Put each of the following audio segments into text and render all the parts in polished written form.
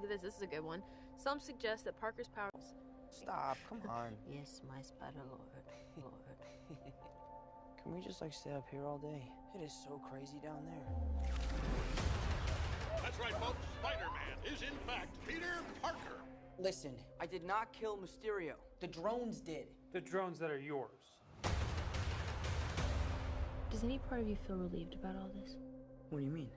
look at this. This is a good one. Some suggest that Parker's powers... Stop, come on. Yes, my spider lord. Can we just stay up here all day? It is so crazy down there. That's right, folks. Spider-Man is in fact Peter Parker. Listen, I did not kill Mysterio. The drones did. The drones that are yours. Does any part of you feel relieved about all this? What do you mean?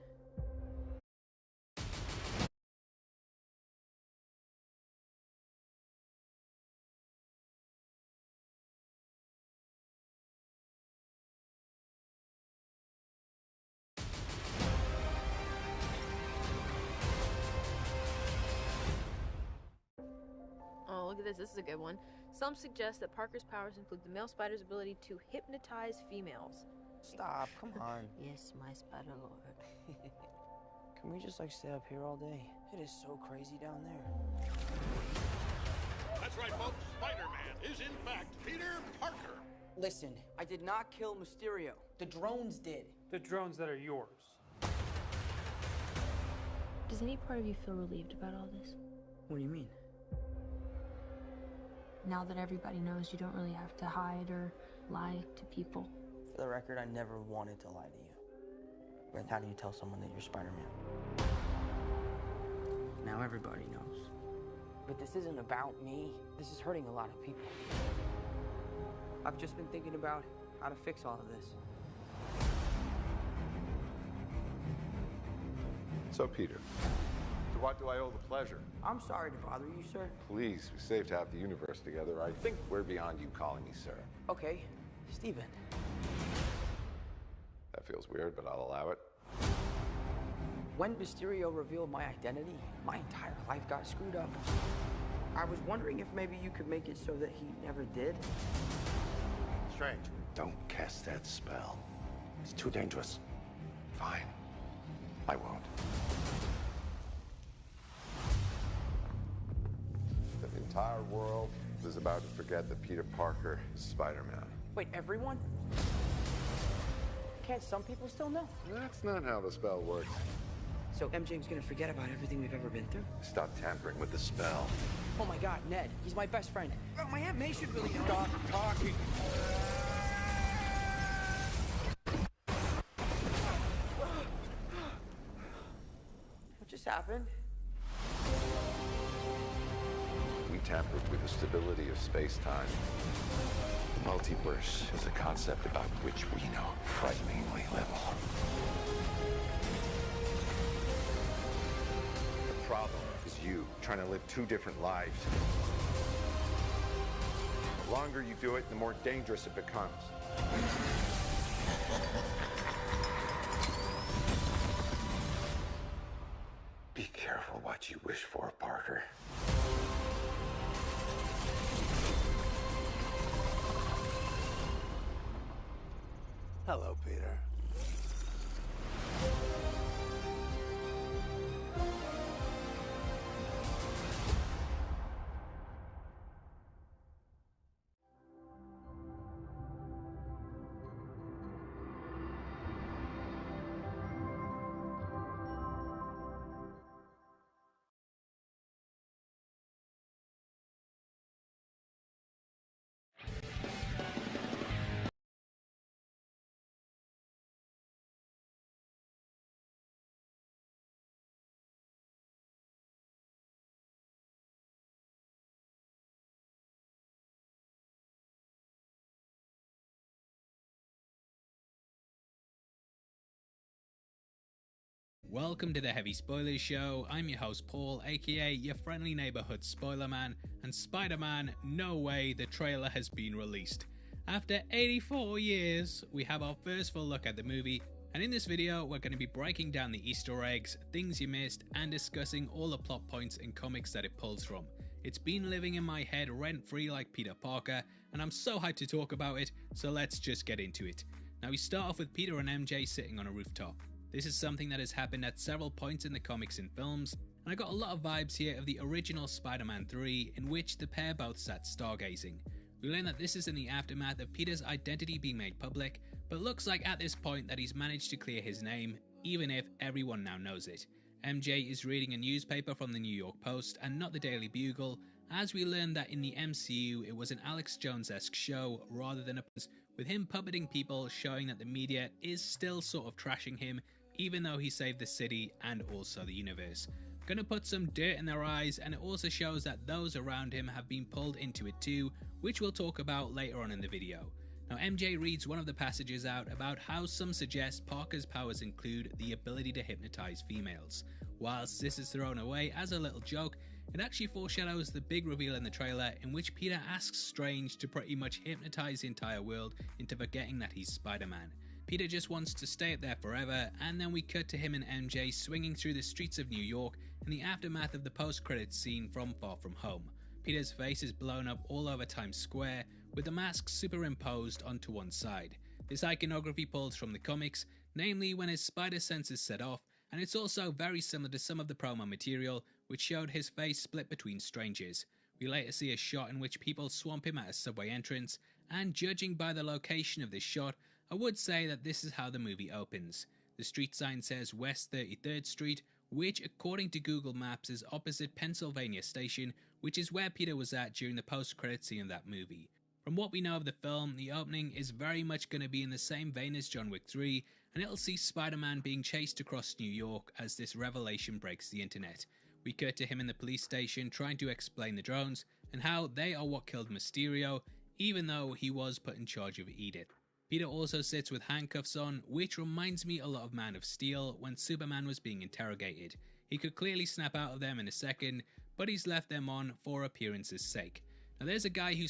Oh, look at this. This is a good one. Some suggest that Parker's powers include the male spider's ability to hypnotize females. Stop, come on. Yes, my spider lord. Can we just stay up here all day? It is so crazy down there. That's right, folks. Spider-Man is in fact Peter Parker. Listen, I did not kill Mysterio. The drones did. The drones that are yours. Does any part of you feel relieved about all this? What do you mean? Now that everybody knows, you don't really have to hide or lie to people. For the record, I never wanted to lie to you. But how do you tell someone that you're Spider-Man? Now everybody knows. But this isn't about me. This is hurting a lot of people. I've just been thinking about how to fix all of this. So, Peter, to what do I owe the pleasure? I'm sorry to bother you, sir. Please, we saved half the universe together. I think we're beyond you calling me sir. Okay, Steven. That feels weird, but I'll allow it. When Mysterio revealed my identity, my entire life got screwed up. I was wondering if maybe you could make it so that he never did. Strange. Don't cast that spell. It's too dangerous. Fine. I won't. The entire world is about to forget that Peter Parker is Spider-Man. Wait, everyone? Can't some people still know? That's not how the spell works. So MJ's gonna forget about everything we've ever been through? Stop tampering with the spell. Oh my God, Ned, he's my best friend. Oh, my Aunt May should really know. Stop talking! What just happened? We tampered with the stability of space-time. The multiverse is a concept about which we know frighteningly little. The problem is you trying to live two different lives. The longer you do it, the more dangerous it becomes. Be careful what you wish for, Parker. Hello, Peter. Welcome to the Heavy Spoilers Show. I'm your host Paul, aka your friendly neighborhood spoiler man, and Spider-Man No Way, the trailer has been released. After 84 years, we have our first full look at the movie, and in this video we're going to be breaking down the Easter eggs, things you missed, and discussing all the plot points and comics that it pulls from. It's been living in my head rent-free like Peter Parker, and I'm so hyped to talk about it, so let's just get into it. Now we start off with Peter and MJ sitting on a rooftop. This is something that has happened at several points in the comics and films, and I got a lot of vibes here of the original Spider-Man 3, in which the pair both sat stargazing. We learn that this is in the aftermath of Peter's identity being made public, but looks like at this point that he's managed to clear his name, even if everyone now knows it. MJ is reading a newspaper from the New York Post and not the Daily Bugle, as we learn that in the MCU it was an Alex Jones-esque show rather than with him puppeting people, showing that the media is still sort of trashing him even though he saved the city and also the universe. Gonna put some dirt in their eyes, and it also shows that those around him have been pulled into it too, which we'll talk about later on in the video. Now MJ reads one of the passages out about how some suggest Parker's powers include the ability to hypnotize females. Whilst this is thrown away as a little joke, it actually foreshadows the big reveal in the trailer in which Peter asks Strange to pretty much hypnotize the entire world into forgetting that he's Spider-Man. Peter just wants to stay up there forever, and then we cut to him and MJ swinging through the streets of New York in the aftermath of the post-credits scene from Far From Home. Peter's face is blown up all over Times Square, with the mask superimposed onto one side. This iconography pulls from the comics, namely when his spider senses set off, and it's also very similar to some of the promo material, which showed his face split between strangers. We later see a shot in which people swamp him at a subway entrance, and judging by the location of this shot, I would say that this is how the movie opens. The street sign says West 33rd Street, which according to Google Maps is opposite Pennsylvania Station, which is where Peter was at during the post-credit scene of that movie. From what we know of the film, the opening is very much going to be in the same vein as John Wick 3, and it'll see Spider-Man being chased across New York as this revelation breaks the internet. We cut to him in the police station trying to explain the drones, and how they are what killed Mysterio, even though he was put in charge of Edith. Peter also sits with handcuffs on, which reminds me a lot of Man of Steel when Superman was being interrogated. He could clearly snap out of them in a second, but he's left them on for appearance's sake. Now there's a guy who